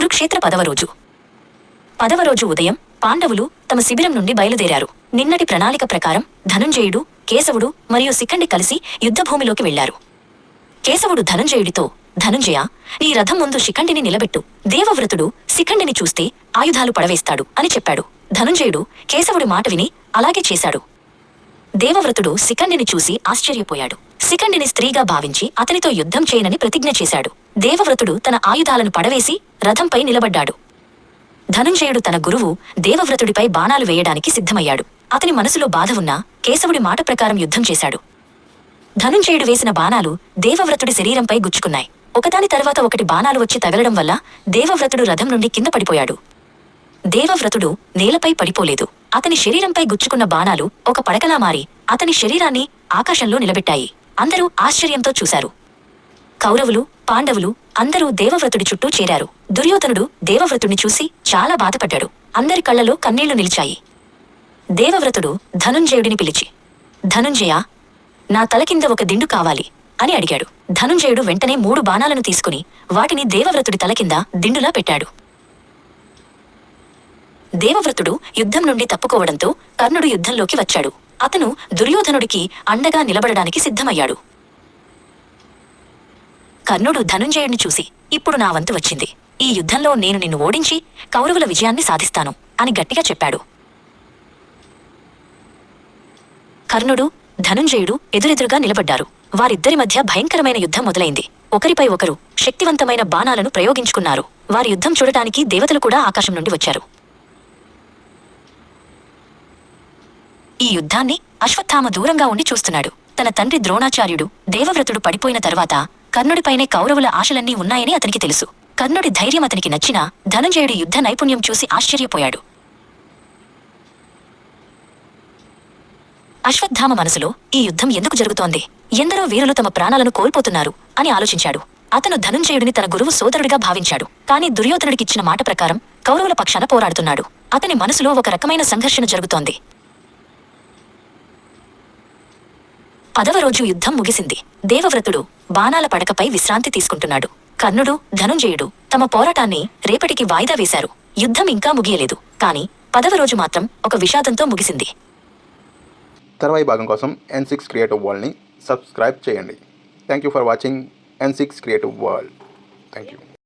కురుక్షేత్ర 10వ రోజు. 10వ రోజు ఉదయం పాండవులు తమ శిబిరం నుండి బయలుదేరారు. నిన్నటి ప్రణాళిక ప్రకారం ధనుంజయుడు, కేశవుడు మరియు శిఖండి కలిసి యుద్ధభూమిలోకి వెళ్లారు. కేశవుడు ధనుంజయుడితో, ధనుంజయ, ఈ రథం ముందు శిఖండిని నిలబెట్టు. దేవవ్రతుడు శిఖండిని చూస్తే ఆయుధాలు పడవేస్తాడు అని చెప్పాడు. ధనుంజయుడు కేశవుడి మాట విని అలాగే చేశాడు. దేవవ్రతుడు శిఖండిని చూసి ఆశ్చర్యపోయాడు. శిఖండిని స్త్రీగా భావించి అతనితో యుద్ధం చేయనని ప్రతిజ్ఞ చేశాడు. దేవవ్రతుడు తన ఆయుధాలను పడవేసి రథంపై నిలబడ్డాడు. ధనుంజయుడు తన గురువు దేవవ్రతుడిపై బాణాలు వేయడానికి సిద్ధమయ్యాడు. అతని మనసులో బాధ ఉన్నా కేశవుడి మాట ప్రకారం యుద్ధం చేశాడు. ధనుంజయుడు వేసిన బాణాలు దేవవ్రతుడి శరీరంపై గుచ్చుకున్నాయి. ఒకదాని తర్వాత ఒకటి బాణాలు వచ్చి తగలడం వల్ల దేవవ్రతుడు రథం నుండి కింద పడిపోయాడు. దేవవ్రతుడు నేలపై పడిపోలేదు. అతని శరీరంపై గుచ్చుకున్న బాణాలు ఒక పడకలా మారి అతని శరీరాన్ని ఆకాశంలో నిలబెట్టాయి. అందరూ ఆశ్చర్యంతో చూశారు. కౌరవులు, పాండవులు అందరూ దేవవ్రతుడి చుట్టూ చేరారు. దుర్యోధనుడు దేవవ్రతుడిని చూసి చాలా బాధపడ్డాడు. అందరి కళ్లలో కన్నీళ్లు నిలిచాయి. దేవవ్రతుడు ధనుంజయుడిని పిలిచి, ధనుంజయ, నా తల కింద ఒక దిండు కావాలి అని అడిగాడు. ధనుంజయుడు వెంటనే 3 బాణాలను తీసుకుని వాటిని దేవవ్రతుడి తల కింద దిండులా పెట్టాడు. దేవవ్రతుడు యుద్ధం నుండి తప్పుకోవడంతో కర్ణుడు యుద్ధంలోకి వచ్చాడు. అతను దుర్యోధనుడికి అండగా నిలబడడానికి సిద్ధమయ్యాడు. కర్ణుడు ధనుంజయుడిని చూసి, ఇప్పుడు నా వంతు వచ్చింది. ఈ యుద్ధంలో నేను నిన్ను ఓడించి కౌరవుల విజయాన్ని సాధిస్తాను అని గట్టిగా చెప్పాడు. కర్ణుడు, ధనుంజయుడు ఎదురెదురుగా నిలబడ్డారు. వారిద్దరి మధ్య భయంకరమైన యుద్ధం మొదలైంది. ఒకరిపై ఒకరు శక్తివంతమైన బాణాలను ప్రయోగించుకున్నారు. వారి యుద్ధం చూడటానికి దేవతలు కూడా ఆకాశం నుండి వచ్చారు. ఈ యుద్ధాన్ని అశ్వత్థామ దూరంగా ఉండి చూస్తున్నాడు. తన తండ్రి ద్రోణాచార్యుడు దేవవ్రతుడు పడిపోయిన తర్వాత కర్ణుడిపైనే కౌరవుల ఆశలన్నీ ఉన్నాయని అతనికి తెలుసు. కర్ణుడి ధైర్యం అతనికి నచ్చినా ధనుంజయుడి యుద్ధ నైపుణ్యం చూసి ఆశ్చర్యపోయాడు. అశ్వత్థామ మనసులో ఈ యుద్ధం ఎందుకు జరుగుతోంది, ఎందరో వీరులు తమ ప్రాణాలను కోల్పోతున్నారు అని ఆలోచించాడు. అతను ధనుంజయుడిని తన గురువు సోదరుడిగా భావించాడు. కానీ దుర్యోధనుడికిచ్చిన మాట ప్రకారం కౌరవుల పక్షాన పోరాడుతున్నాడు. అతని మనసులో ఒక రకమైన సంఘర్షణ జరుగుతోంది. 10వ రోజు యుద్ధం ముగిసింది. దేవవ్రతుడు బాణాల పడకపై విశ్రాంతి తీసుకుంటున్నాడు. కర్ణుడు, ధనుంజయుడు తమ పోరాటాన్ని రేపటికి వాయిదా వేశారు. యుద్ధం ఇంకా ముగియలేదు. కానీ 10వ రోజు మాత్రం ఒక విషాదంతో ముగిసింది. తర్వాయి భాగం కోసం N6 క్రియేటివ్ వరల్డ్ని సబ్స్క్రైబ్ చేయండి. Thank you for watching N6 creative world. Thank you.